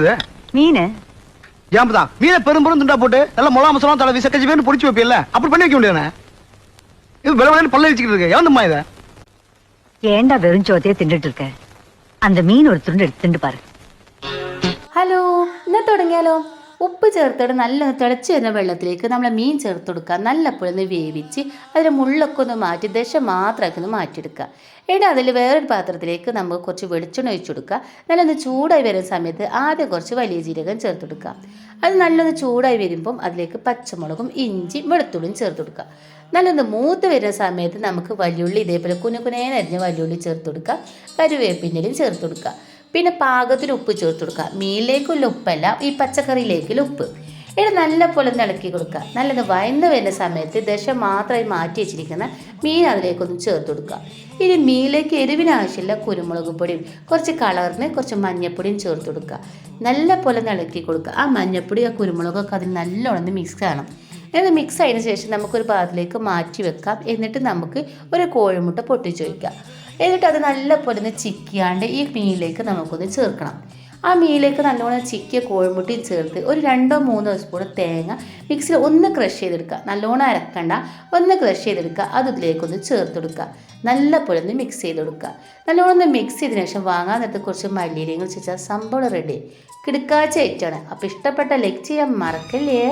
இது மீன் ஜாம்புதான் மீனை பெரும்பெரும் துண்டா போட்டு நல்ல முளா மசாலா தலை விசக்கச்சி வேணும் பொடிச்சு வைப்பியல்ல அப்படி பண்ணி வைக்க முடியாது இது விளவலன்னு பல்ல வச்சுக்கிட்டு இருக்கு ஏந்தம்மா இதை ஏண்டா வெறும் சோத்தையே தின்னுட்டு இருக்க அந்த மீன் ஒரு துண்டு எடுத்து திண்டு பாரு ഹലോ എന്നാൽ തുടങ്ങിയാലോ ഉപ്പ് ചേർത്തിട്ട് നല്ല തിളച്ച് വരുന്ന വെള്ളത്തിലേക്ക് നമ്മൾ മീൻ ചേർത്ത് കൊടുക്കുക നല്ല പൊളിന്ന് വേവിച്ച് അതിൽ മുള്ളൊക്കെ ഒന്ന് മാറ്റി ദശ മാത്രമാക്കി ഒന്ന് മാറ്റിയെടുക്കുക എന്നിട്ട് അതിൽ വേറൊരു പാത്രത്തിലേക്ക് നമുക്ക് കുറച്ച് വെളിച്ചെണ്ണ ഒഴിച്ചു കൊടുക്കുക നല്ലൊന്ന് ചൂടായി വരുന്ന സമയത്ത് ആദ്യം കുറച്ച് വലിയ ജീരകം ചേർത്ത് കൊടുക്കുക അത് നല്ലൊന്ന് ചൂടായി വരുമ്പം അതിലേക്ക് പച്ചമുളകും ഇഞ്ചി വെളുത്തുള്ളിയും ചേർത്ത് കൊടുക്കുക നല്ലൊന്ന് മൂത്ത് വരുന്ന സമയത്ത് നമുക്ക് വലിയുള്ളി ഇതേപോലെ കുനുകുനേനരിഞ്ഞ വലിയുള്ളി ചേർത്ത് കൊടുക്കുക കരുവേപ്പിൻ്റെയും ചേർത്ത് കൊടുക്കുക പിന്നെ പാകത്തിന് ഉപ്പ് ചേർത്ത് കൊടുക്കുക മീനിലേക്കുള്ള ഉപ്പല്ല ഈ പച്ചക്കറിയിലേക്കുള്ള ഉപ്പ് ഇവിടെ നല്ല പോലെ ഇളക്കി കൊടുക്കുക നല്ലത് വയന്ന് വരുന്ന സമയത്ത് ദശ മാത്രമായി മാറ്റി വെച്ചിരിക്കുന്ന മീൻ അതിലേക്കൊന്ന് ചേർത്ത് കൊടുക്കുക ഇനി മീനിലേക്ക് എരിവിന് ആവശ്യമില്ല കുരുമുളക് പൊടിയും കുറച്ച് കളറിന് കുറച്ച് മഞ്ഞൾപ്പൊടിയും ചേർത്ത് കൊടുക്കുക നല്ല പോലെ ഇളക്കി കൊടുക്കുക ആ മഞ്ഞൾപ്പൊടി ആ കുരുമുളകൊക്കെ അതിൽ നല്ലോണം മിക്സ് ആകണം എന്നിട്ട് മിക്സ് ആയതിനു ശേഷം നമുക്കൊരു പാത്രത്തിലേക്ക് മാറ്റി വെക്കാം എന്നിട്ട് നമുക്ക് ഒരു കോഴിമുട്ട പൊട്ടിച്ച് വയ്ക്കാം എന്നിട്ട് അത് നല്ല പോലെ ഒന്ന് ചിക്കിയാണ്ട് ഈ മീനിലേക്ക് നമുക്കൊന്ന് ചേർക്കണം ആ മീനിലേക്ക് നല്ലോണം ചിക്കിയ കോഴിമുട്ടയും ചേർത്ത് ഒരു 2-3 സ്പൂൺ തേങ്ങ മിക്സിയിൽ ഒന്ന് ക്രഷ് ചെയ്തെടുക്കുക നല്ലോണം അരക്കണ്ട ഒന്ന് ക്രഷ് ചെയ്തെടുക്കുക അത് ഇതിലേക്കൊന്ന് ചേർത്ത് കൊടുക്കുക നല്ല പോലെ ഒന്ന് മിക്സ് ചെയ്ത് കൊടുക്കുക നല്ലോണം ഒന്ന് മിക്സ് ചെയ്തതിനു ശേഷം വാങ്ങാൻ നേരത്ത് കുറച്ച് മല്ലിയിലയും വെച്ചാൽ സംഭവം റെഡി കിടക്കാച്ച ഐറ്റമാണ് അപ്പോൾ ഇഷ്ടപ്പെട്ട ലൈക്ക് ചെയ്യാൻ മറക്കല്ലേ.